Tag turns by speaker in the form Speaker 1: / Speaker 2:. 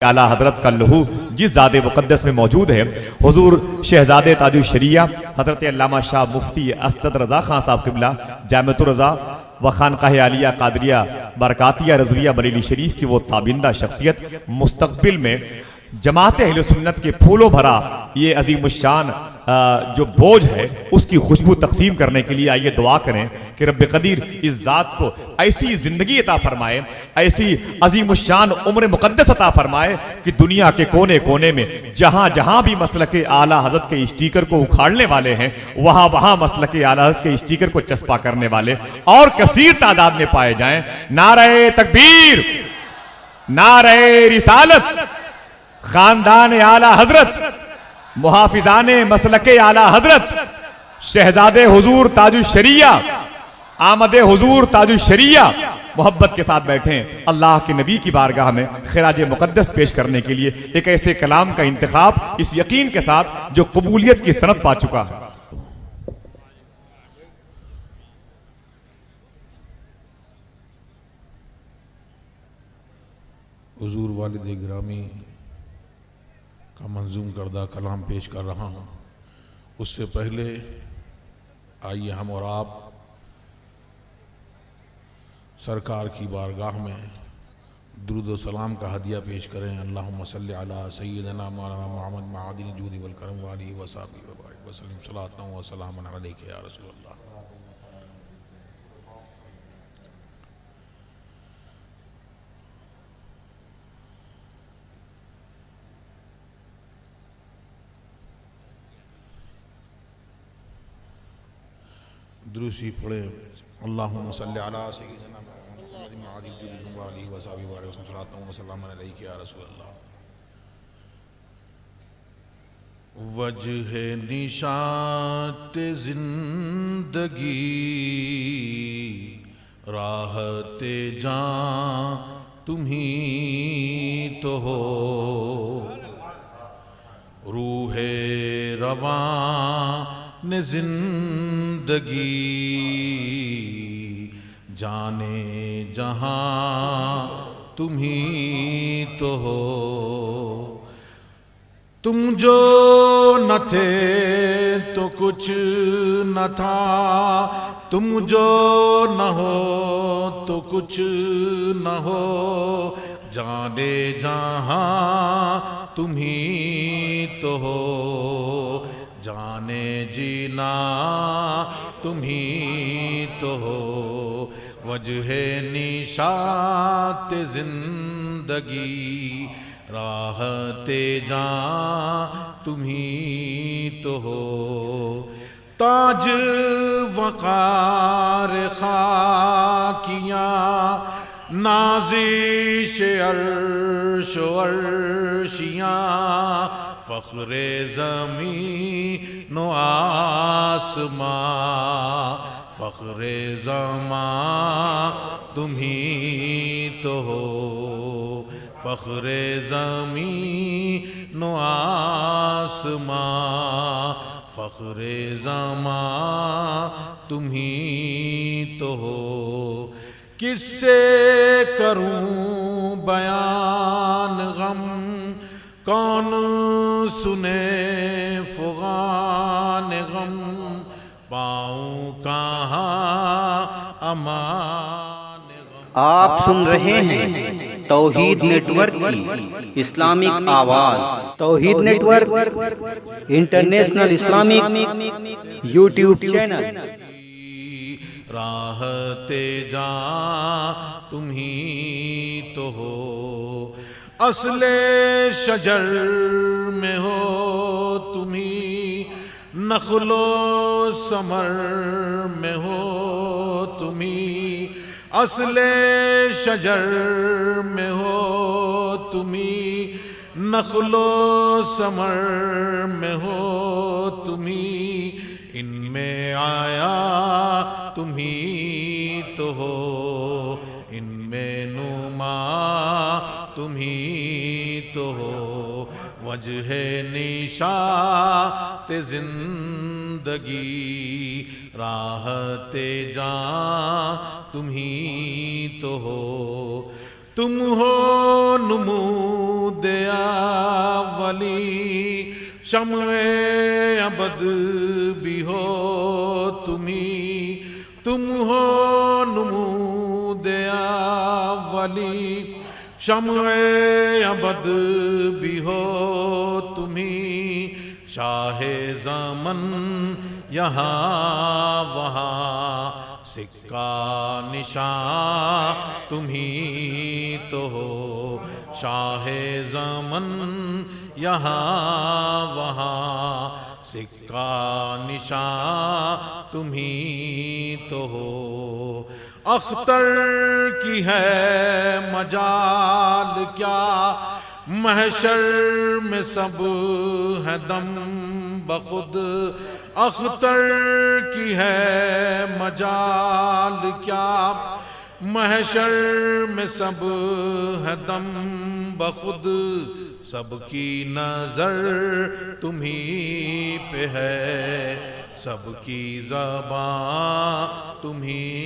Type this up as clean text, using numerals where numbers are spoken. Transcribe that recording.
Speaker 1: आला हजरत का लहू जिस ज़ादे मुक़द्दस में मौजूद है, हुजूर शहजादे ताजुश शरिया हजरत अल्लामा शाह मुफ्ती असद रज़ा खान साहब क़िबला जामिअतुर रज़ा व खानकाह आलिया कादरिया बरकातिया रज़विया बरेली शरीफ की वो ताबिंदा शख्सियत मुस्तक़बिल में जमात अहले सुन्नत के फूलों भरा ये अज़ीमुश्शान जो बोझ है उसकी खुशबू तकसीम करने के लिए आइए दुआ करें कि रब्ब कदीर इस ज़ात को ऐसी ज़िंदगी अता फरमाए, ऐसी अज़ीमुश्शान उम्र मुक़द्दस अता फरमाए कि दुनिया के कोने कोने में जहाँ जहाँ भी मसलके आला हज़रत के स्टीकर को उखाड़ने वाले हैं वहाँ वहाँ मसलके आला हज़रत के स्टीकर को चस्पा करने वाले और कसीर तादाद में पाए जाएं। नारे तकबीर, नारे रिसालत, खानदान आला हजरत, मुहाफिजाने मसलके आला हजरत, शहजादे हुजूर ताजुश शरिया, आमदे हुजूर ताजुश शरिया मोहब्बत के साथ बैठे अल्लाह के नबी की बारगाह में खिराज मुक़द्दस पेश करने के लिए एक ऐसे कलाम का इंतखाब इस यकीन के साथ जो कबूलियत की सनद पा चुका है।
Speaker 2: हुजूर वालिद गिरामी का मंजूम करदा कलाम पेश कर रहा हूँ। उससे पहले आइए हम और आप सरकार की बारगाह में दुरूद व सलाम का हदिया पेश करें। अल्लाहुम्मा सल्ली अला सय्यिदना मौलाना मुहम्मद मआदिनी जूदी वल करम व आलिहि व सहबिहि व बारिक व सल्लिम सलातन व सलामन अलैका या रसूलल्लाह। दुरूसी पढ़े। अल्लाहुम्मा सल्ली अला सय्यिदिना मुहम्मद मआदिनी जूदी व आलिहि व सहबिहि व बारिक व सल्लम व सलामन अलैका या रसूलल्लाह। वजह निशात जिंदगी राहते जां तुम्ही तो हो, रूहे रवां ने जिंदगी जाने जहां तुम्ही तो हो। तुम जो न थे तो कुछ न था, तुम जो न हो तो कुछ न हो, जाने जहां तुम्ही तो हो, जाने जीना तुम्ही तो हो। वजह निशात जिंदगी राहते जां तुम्ही तो हो। ताज वक़ार खाकियाँ नाज़िश अर्श अर्शियाँ, फ़ख्रे ज़मीन व आसमां, फ़ख्रे ज़मां तुम्ही तो हो, फ़ख्रे ज़मीन व आसमां, फ़ख्रे ज़मां तुम्ही तो हो। किससे करूं बयान गम, कौन सुने फ़ुगान गम, पाऊं कहाँ अमान गम।
Speaker 3: आप सुन रहे हैं तौहीद नेटवर्क की इस्लामिक आवाज़। Tauheed network international Islamic YouTube channel.
Speaker 2: राहते जां तुम्ही तो हो, असले शजर में हो तुम्ही, नखलो समर में हो तुम्ही, असले शजर में हो तुम्ही, नखलो समर में हो तुम्ही, इनमें आया तुम्ही तो हो, इनमें नुमा तुम्ही तो हो। वजह निशात जिंदगी राहते जां तुम्ही तो हो। तुम हो नुमूदे वली, शम्ए अबद भी हो तुम्ही, तुम हो नमूदे अव्वली, शम्ए अबद भी हो तुम्ही, शाहे ज़मन यहाँ वहाँ सिक्का निशान तुम्ही तो हो, शाहे ज़मन यहाँ वहाँ सिक्का निशान तुम्ही तो हो। अख्तर की है मजाल क्या, महशर में सब है दम बखुद, अख्तर की है मजाल क्या, महशर में सब है दम बखुद, सबकी नजर तुम्ही पे है, सबकी ज़बान तुम्ही